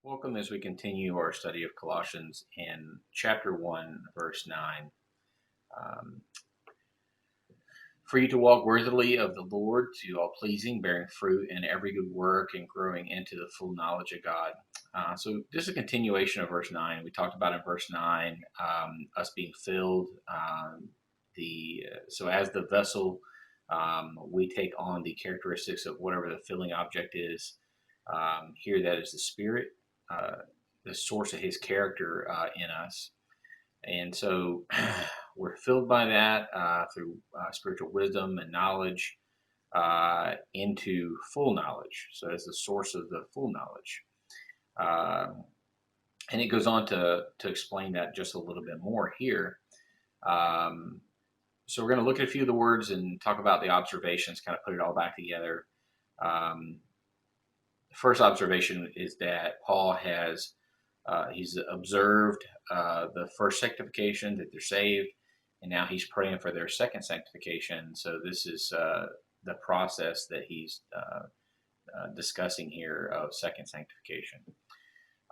Welcome as we continue our study of Colossians in chapter 1, verse 9. Um, for you to walk worthily of the Lord, to all pleasing, bearing fruit in every good work, and growing into the full knowledge of God. So this is a continuation of verse 9. We talked about in verse 9 us being filled. So as the vessel, we take on the characteristics of whatever the filling object is. Here, that is the Spirit. The source of his character in us. And so we're filled by that through spiritual wisdom and knowledge into full knowledge. So as the source of the full knowledge. And it goes on to explain that just a little bit more here. So we're going to look at a few of the words and talk about the observations, kind of put it all back together. The first observation is that Paul has he's observed the first sanctification, that they're saved, and now he's praying for their second sanctification. So this is the process that he's discussing here of second sanctification.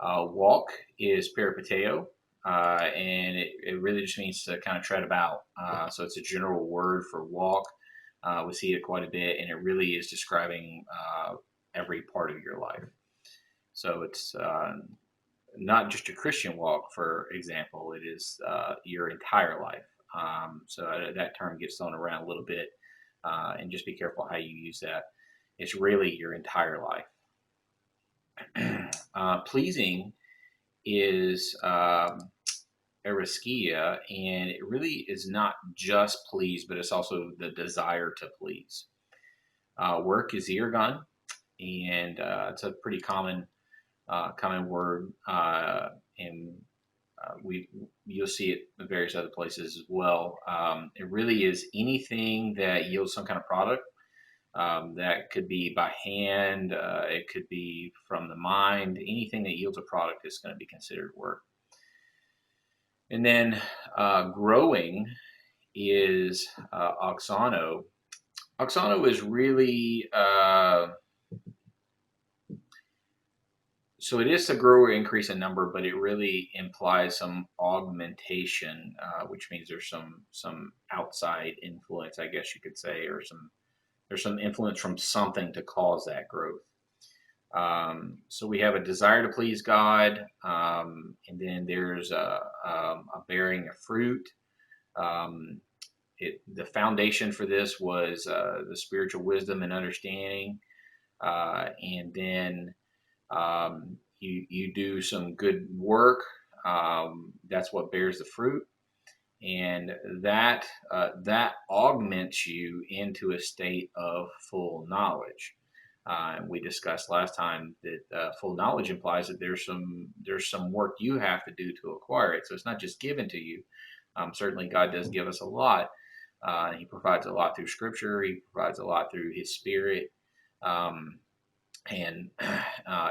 Walk is peripateo, and it really just means to kind of tread about. So it's a general word for walk. We see it quite a bit, and it really is describing every part of your life. So it's not just a Christian walk, for example, it is your entire life. So that term gets thrown around a little bit, and just be careful how you use that. It's really your entire life. Pleasing is eriskia, and it really is not just please, but it's also the desire to please. Work is ergon, and it's a pretty common word, and you'll see it in various other places as well. It really is anything that yields some kind of product. That could be by hand, it could be from the mind. Anything that yields a product is going to be considered work. And then growing is oxano. Oxano is really so it is to grow or increase in number, but it really implies some augmentation, which means there's some outside influence, I guess you could say, or there's some influence from something to cause that growth. So we have a desire to please God, and then there's a bearing of fruit. The foundation for this was the spiritual wisdom and understanding, and then you do some good work. That's what bears the fruit, and that augments you into a state of full knowledge. We discussed last time that full knowledge implies that there's some work you have to do to acquire it. So it's not just given to you. Certainly, God does give us a lot. He provides a lot through Scripture. He provides a lot through His Spirit. And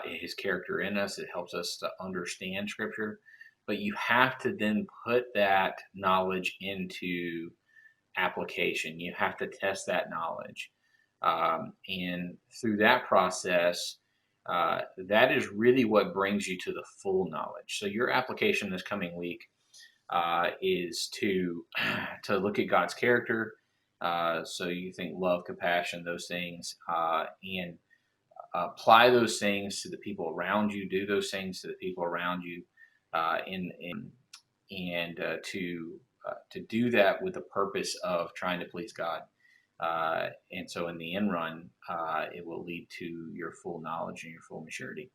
his character in us. It helps us to understand Scripture. But you have to then put that knowledge into application. You have to test that knowledge. And through that process, that is really what brings you to the full knowledge. So your application this coming week is to look at God's character. So you think love, compassion, those things, and apply those things to the people around you. Do those things to the people around you, to do that with the purpose of trying to please God. And so in the end run, it will lead to your full knowledge and your full maturity.